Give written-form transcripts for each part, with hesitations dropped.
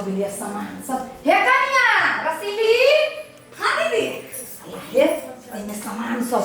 गेलिए सामान सब हे कनिया रसीली हाँ दीदी हे इमे सामान सब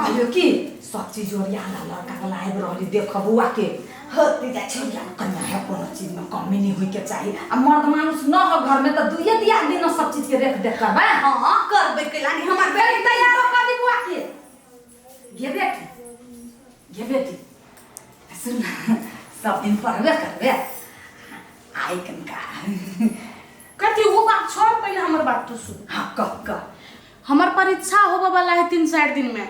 आयो कि सब चीज ओरिया ला लड़का वाला आइब रहली देख बुआ के हती जा छोरिया कन्या है कोनो चीज में कमी नहीं होई के चाहिए आ मर्द मानुस न हो घर में तो दुइये दिया दिन सब चीज के रेख देख करबा हां करबे कैलानी हमर बेटी तैयार हो कर दी बुआ के ये बेटी सुन सब दिन पढ़बे करबे आई कनका कथी वो बात छोड़ पहले हमर बात तो सुन हां कह हमर परीक्षा होबे वाला है 3-4 दिन में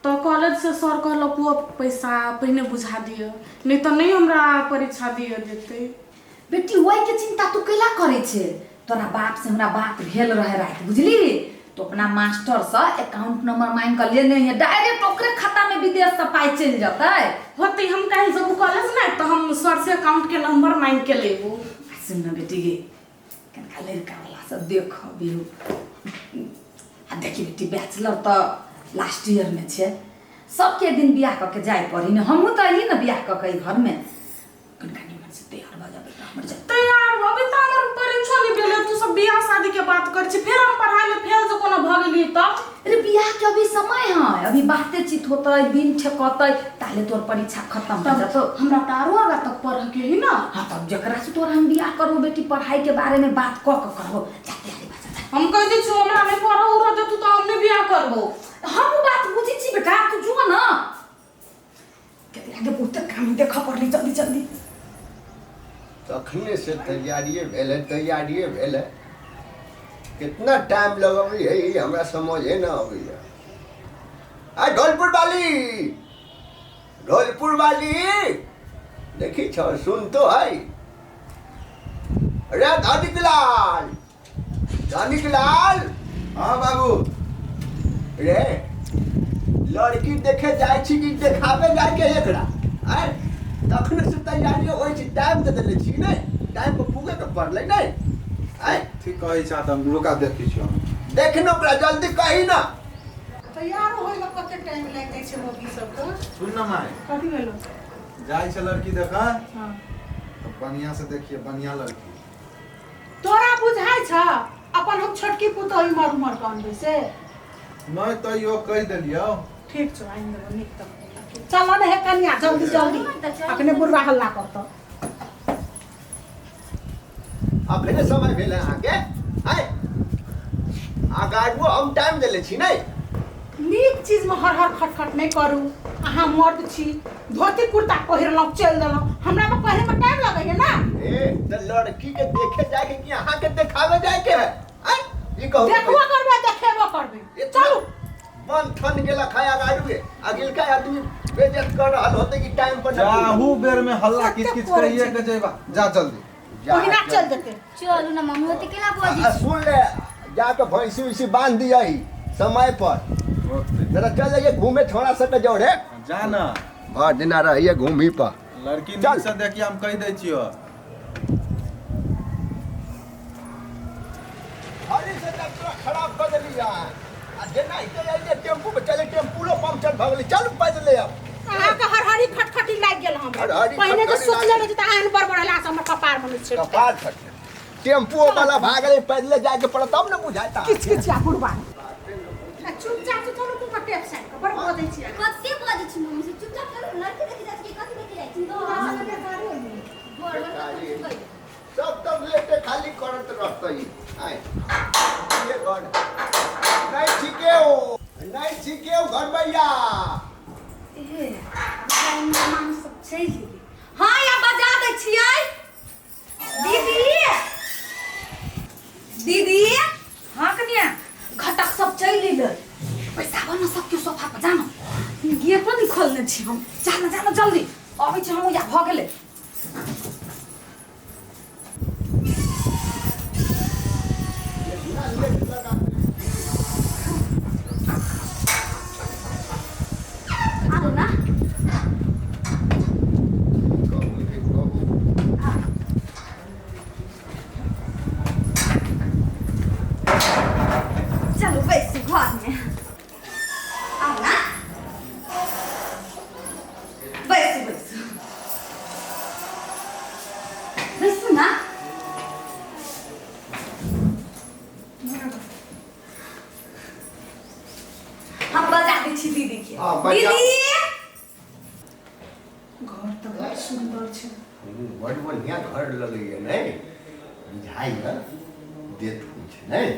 तो कॉलेज से सर कहलक पैसा पहले बुझा दियो नहीं तो नहीं हमरा परीक्षा दिए देते बेटी वही के चिंता तू कैला करे छे तोरा बाप से हमरा बात भेल रहे रात बुझली तो अपना मास्टर से अकाउंट नंबर मांग कर लेने है डायरेक्ट ओकरे खाता में विदेश से पाई चल जाता होते हम कहीं जब कॉलेज ना तो हम सर से अकाउंट के नंबर मांग के लेबो सुन ना बेटी गे कनका लड़का वाला सब देखो बिहू आ देखी बेटी बैचलर तो लास्ट ईयर में छे सबके दिन बियाह करके जाए पड़ी न हमहू तो अली न बियाह करके घर में कनका निमन से तैयार भ जाबे हमर जा तैयार होबे त हमर परीक्षा नहीं भेले तू सब बियाह शादी के बात कर छी फिर हम पढ़ाई में फेल जो कोनो भ गेली त अरे बियाह के अभी समय है अभी बातें चित होतै दिन ठेकतै ताले तोर परीक्षा खत्म हो जातो हमरा तारो आगा तक पढ़ के ही ना हां तब जकरा से तोरा हम बियाह करबो बेटी पढ़ाई के बारे में बात क के करबो जाते आली बात हम कह दी छु हमरा में पढ़ो उरो दे तू तो हमने बियाह करबो हम बात बुझी छी बेटा तू जो ना कते आगे बहुत काम देख पड़ली जल्दी जल्दी तखने से तैयारी भेले कितना टाइम लगबी है हमरा समझे ना आबैया आ ढोलपुर वाली देखी छ सुन तो है अरे धनिक लाल हाँ बाबू रे लड़की देखे जाए छी कि देखावे जाए के एकरा आय तखने से तैयारी होई छी टाइम दे देले छी नै टाइम पर पुगे के पड़ले नै आय ठीक कहे छा त हम रुका देखी छी देखनो ओकरा जल्दी कही ना तैयार होय ल कते टाइम लाग जाय छै मोगी सब को सुन ना माय कथि भेलो जाय छ लड़की देखा हां तो बढ़िया से देखिए बढ़िया लड़की तोरा बुझाय छ अपन हम छोटकी पुतोही मर कानबे से नहीं तो यो कह देलियो ठीक छ आइन देबो निक त चल न हे कन्या जल्दी जल्दी अपने बुढ़वा हल्ला करतो अपने समय भेले आके आय आगाडो हम टाइम देले छी नै नीक चीज में हर खटखट नहीं करू अहाँ मर्द छी धोती कुर्ता पहिरलौ चल देलौ हमरा में पहले में टाइम लगैया ना ए त लड़की के देखे जाए के कि अहाँ के देखावे जाए के है आय ई कहू देखबो करबे देखेबो करबे चलू मन ठन गेला खाया गाड़ुए अगिल का आदमी बेइज्जत कर रहल होते कि टाइम पर जाहू बेर में हल्ला किच किच करिए के जेबा जा जल्दी ओहिना चल देते चलू ना मम्मी होते केला बोजी सुन ले जाके भैंसी उसी बांध दिया ही समय पर जरा चल जाइए घूमे थोड़ा सा जाओ रे जा ना भर दिन रहिए घूमी पर लड़की चल। नीक से देखिए हम कह दै छियो हरी से डॉक्टर खराब कर देली यार आ जेना इते आइए टेम्पू पे चले टेम्पू लो पंक्चर भ गेली चल पैदल ले अब अहाँ के हरहरी खटखटी लाग गेल हम हरहरी पहले तो खटखटी सोच लाग लेबे त आइन बड़बड़ला से हमर कपार बन छै कपार फट टेम्पू वाला भाग गए पैदल जाके पड़ा तब न बुझाता किछ किछ आ बुढ़वा चुपचाप से चलो तू टेप साइड का बड़ बोदै छी कते बजे छी मम्मी से चुपचाप करू लड़की देखि जात के कथि देखि जाइ छी तो सब तब लेटे खाली करत रहतई आय ये गॉड नहीं ठीके हो घर भैया ए मेहमान सब छै हां या बजा दै छियै दीदी हां कन्या घटक सब चल ले पैसा बन सब क्यों सोफा पर जानो गेट पर निकलने छी हम जाना जल्दी अबै छी हम या भ गेले आरो ना चलो बैसू घर में आओ ना बैसू बैसू ना दीदी घर तो बड़ सुंदर छे। बड़ बढ़िया घर लगैया नहीं बुझाइ है देत कुछ नहीं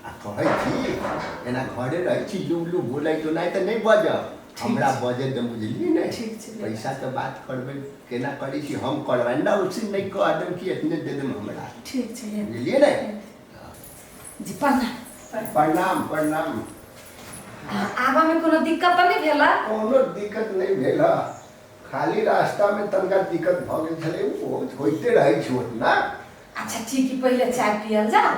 आ कहै छी एना घरे रहै छी लू बोलै तो नहीं तो नहीं बजब हमरा बजे तो बुझलिए नहीं ठीक छै। पैसा तो बात करबे केना करी छी हम करबै ना उसी नहीं कह देम कि इतने दे देम हमरा ठीक छै। बुझलिए नहीं जी प्रणाम। प्रणाम आबा में कोनो दिक्कत तो नहीं भेला? कोनो दिक्कत नहीं भेला खाली रास्ता में तनका दिक्कत भ गेल छले ओ होइते रहै छोट ना। अच्छा ठीक है पहले चाय पियल जाओ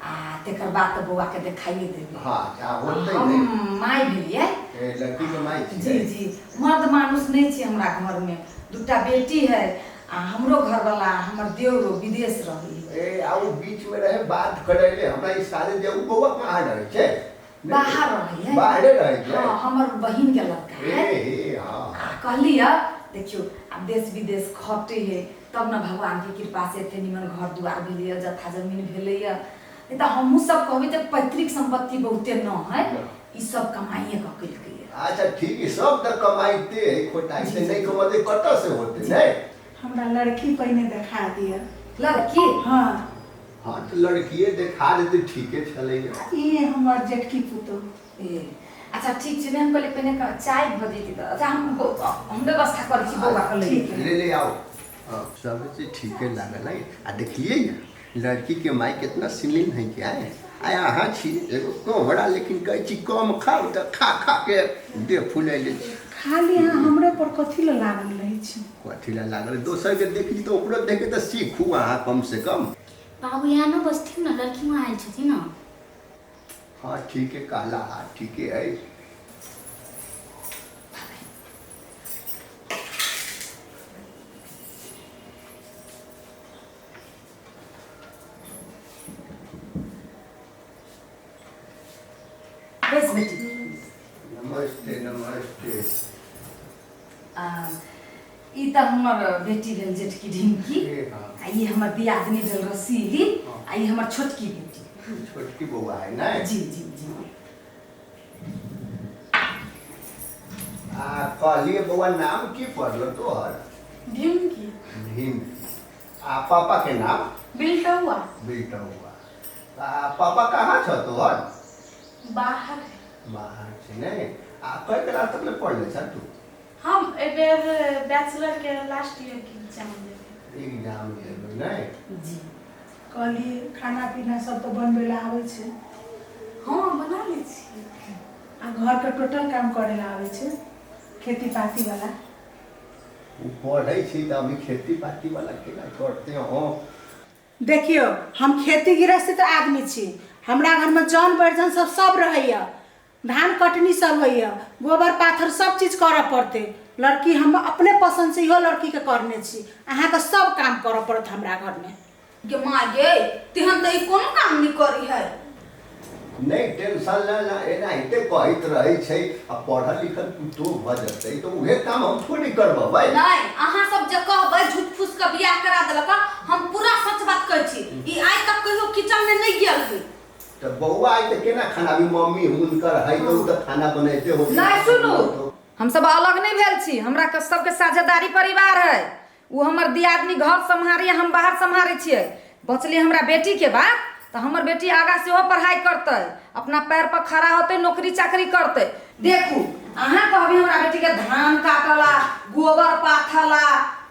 आ तेकर बाद तो बउआ के देखाइए देबे। हां क्या होते हम नहीं माई भेलिए। ए लड़की के माई छी जी जी मर्द मानुस नहीं छी हमरा घर में दूटा बेटी है आ हमरो घर वाला हमर देवरो विदेश रही। ए आउ बीच में रहे बात करैले हमरा ई सारे देव बउआ कहां रहै छै? बाहर रही है। बाहरे रहै छै? हां हमर बहिन के लड़का है। ए हां आ कहलिए देखियो अब देश विदेश खटे है तब न भगवान के कृपा से एते निमन घर दुआर भेलिए जथा जमीन भेलिए नहीं तो हमहू सब कहबे तो पैतृक संपत्ति बहुते न है ई सब कमाइए क कइल के। अच्छा ठीक है सब त कमाइते है खोटाई से नहीं कमाते कत से होते नहीं। हमरा लड़की पहिने देखा दिया। लड़की हाँ हां तो लड़कीए देखा देते ठीके चलेगा। ये हमर जेठकी पुतो। ए अच्छा ठीक छै हम कहले पहले का चाय भ जेती त अच्छा हम व्यवस्था करै छी बउआ के ले। ले आओ हां सब चीज ठीके लागल है आ देखलिए लड़की के माई कितना स्लिम है क्या है आया हाँ छी एगो कोहड़ा लेकिन कहै छी कम खाओ त खा के देह फुलाइले खाली यहाँ हमरे पर कथी ल लागल रही छी? कथी ला लागल दोसर के देखली तो ओकरो देखे त सीखू अहाँ कम से कम। बाबू यहाँ न बस्थिन न लड़की वहाँ आयल छथिन न। हाँ ठीक है कहला ठीक है बस बेटी नमस्ते नमस्ते। ई त हमर बेटी भेल जेठकी ढिंकी ए, हाँ। आ ई हमर दियादनी भेल रसीली आ ई हमर छोटकी बेटी। छोटकी बउआ है ना जी जी जी आ कहलिए बउआ नाम की पड़लो तोहर? भीम की भीम। आ पापा के नाम? बिल्टौआ। बेटा हुआ आ पापा कहाँ छ तोहर? बाहर है। बाहर से नहीं आ कई क्लास तक ले पढ़ले छ तू? हम एबेर बैचलर के लास्ट ईयर के एग्जाम देबे। एग्जाम देबे नहीं जी कहली खाना पीना सब तो बनबे ला आवे छे। हाँ बना ले छी आ घर के टोटल काम करे ला आवे छे खेती पाती वाला। वो पढ़े छी त अभी खेती बाड़ी वाला केना करते हो? देखियो हम खेती गृहस्थी तो आदमी छी हमरा घर में जौन बर्तन सब रहैया धान कटनी सब होइया गोबर पाथर सब चीज करऽ पड़ते। लड़की हम अपने पसंद से इहो लड़की के करने छी अहाँ के सब काम करऽ पड़त हमरा घर में। गे माँ गे तेहन त ई कोनो काम नहीं करी है। नहीं टेंशन ना एना हिते कहत रहे छै आ पढ़ल लिखल तू भ जतै तो उहे काम हम थोड़ी करबै। नहीं अहाँ सब जे कहबै झूठ फूस के बियाह करा देलक हम पूरा सच बात कहै छी ई आइ तक कहियो किचन में नहीं गेल है। तो बउआ आई त केना खाना भी मम्मी हुनकर है तो त खाना बनैते हो। नहीं सुनू हम सब अलग नहीं भेल छी हमरा के सबके साझेदारी परिवार है वो हमर दियादनी घर संभारी हम बाहर संभारे छियै बचले हमरा बेटी के बात तो हमर बेटी आगा से हो पढ़ाई करते अपना पैर पर खड़ा होते नौकरी चाकरी करते। देखू अहाँ कहबी हमरा बेटी के धान काटला गोबर पाथला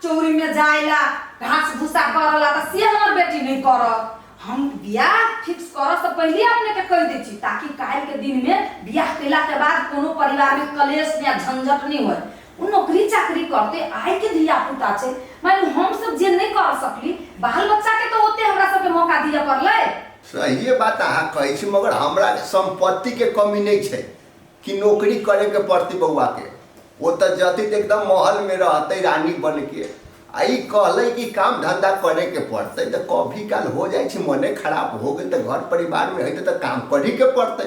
चौरी में जाइला घास भूसा करला तो से हमर बेटी नहीं करत। हम बियाह फिक्स करत से पहले अपने के कह दै छी ताकि काल के दिन में बियाह कैला के बाद कोनो परिवार में कलेश या झंझट नहीं होय। उ नौकरी चाकरी करते आइ के धिया पुता छै माने हम सब जे नहीं कर सकली बाल बच्चा के तो ओते हमरा सब के मौका दिया पड़ले। सही बात अहाँ कहै छी मगर हमरा संपत्ति के कमी नहीं छै कि नौकरी करे के पड़ती बउआ के वो तो जति एकदम महल में रहते रानी बन के आई कहले कि काम धंधा करे के पड़ते तो कभी काल हो जाए छै मने खराब हो गई तो घर परिवार में रहते तो काम करे के पड़ते।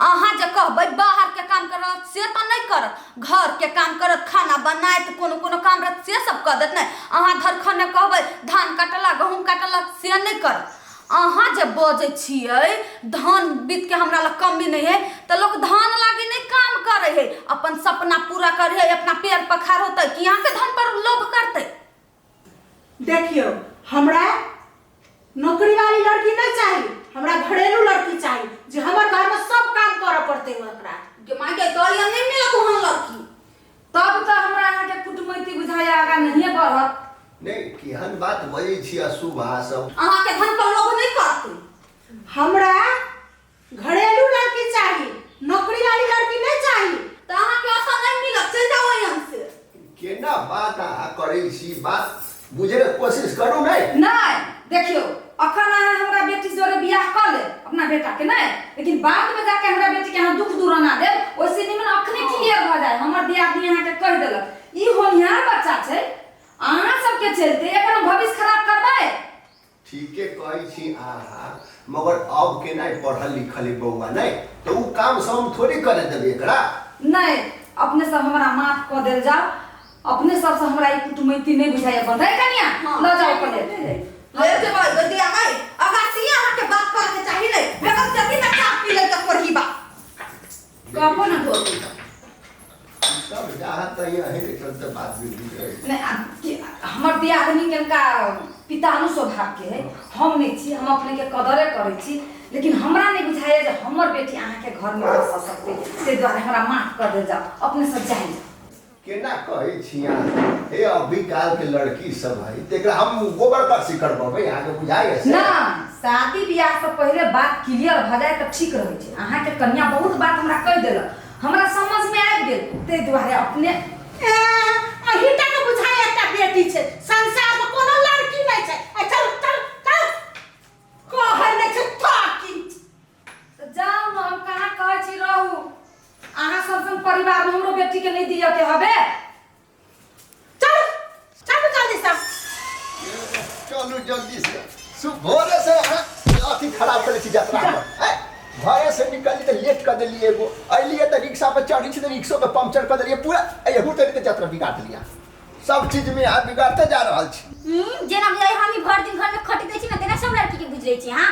अहाँ जे कहबै बाहर के काम करत से तो नहीं करत घर के काम करत खाना बनाए कोनो कोनो काम रहत से सब कर देत नहीं। अहाँ धरखने कहबै धान काटला गहूम काटला से नहीं करत अहाँ जब बजै छियै धान बीत के हमरा लग कमी नहीं है तो लोग धान लागी नहीं काम करे है, अपन सपना पूरा करे है, अपना पैर पखार होता है कि यहाँ के धन पर लोभ करते। देखियो हमरा नौकरी वाली लड़की नहीं चाहिए, हमरा घरेलू लड़की चाहिए जो हमारे घर में सब काम करे पड़ते हैं ओकरा के मां के गलिया नहीं मिलत वहां लड़की तब तो हमरा यहाँ के कुटमैती बुझाया आगा नहीं बढ़त। नहीं केहन बात बजै छी अशुभ सब अहाँ के धन पर लोभ नहीं करते। हमरा घरेलू लड़की चाहिए, नौकरी वाली लड़की नहीं चाहिए। तो अहाँ के ऐसा नहीं मिलत, चल जाओ यहाँ से। केना बात अहाँ करै छी, बात बुझे के कोशिश करू नहीं। नहीं देखियो अखन अहाँ हमरा बेटी जोरे बियाह कर ले अपना बेटा के नहीं, लेकिन बाद में जाके हमरा बेटी के अहाँ दुख दूर ना देब ओइसे निमन अखने क्लियर भ जाए। हमर दियादनी अहाँ के कह देलक ई होनिहार बच्चा छै, अहाँ सबके चलते एकर भविष्य खराब करबै। ठीके कहै छी अहाँ, मगर अब के नहीं पढ़ल लिखल बउआ नहीं तो उ काम सब हम थोड़ी करे देबे एकरा। नहीं अपने सब हमरा माफ कर देल जाओ, अपने सब से हमरा ई कुटमैती नहीं बुझाइए बंधै कनिया ल जाओ पले ले जे भाई गदी आ गई अगर सिया अहाँ के बात करे के चाहिए नहीं बेगर जल्दी में चाप पी ले तो पढ़ी बा कपो न धोती सब जहाँ तक यहीं के चलते बात भी नहीं हमर दियादनी के का पितानु स्वभाव के है, हम नहीं छी, हम अपने के कदरे करे छी, लेकिन हमरा नहीं बुझाइए जे हमर बेटी अहाँ के घर में रह सकते ते द्वारा हमरा माफ कर दे जाओ, अपने सब जाइए। केना कहै छी अहाँ, हे अभी काल के लड़की सब है तेकरा हम गोबर पर से करबे अहाँ के बुझाइए से ना शादी ब्याह से पहले बात क्लियर भ जाए त ठीक रहे छै। अहाँ के कन्या बहुत बात हमरा कह देलक, हमरा समझ में आबि गेल, ते द्वारे अपने अहिटा के बुझाए एकटा बेटी छै, संसार में कोनो लड़की नहीं छै। चल चल चल कहै नहीं छै ताकी त जाऊ न, हम कहाँ कहै छी रहू, अहाँ सब संग परिवार में हमरो बेटी के नहीं दिया के हबे। चल चल जल्दी से चलू जल्दी से सुबह से अथी खराब करे छी यात्रा पर घरे से निकली तो लेट कर दिलिए एगो अलिए तो रिक्शा पे चढ़ी छी तो रिक्शो पे पंक्चर कर दिलिए पूरा एहू तरीके यात्रा बिगाड़ दिलिया, सब चीज में आप बिगाड़ते जा रहल छी। जेना हम ही भर दिन घर में खटी दै छी ना तेना सब लड़की के बुझ रही छी। हां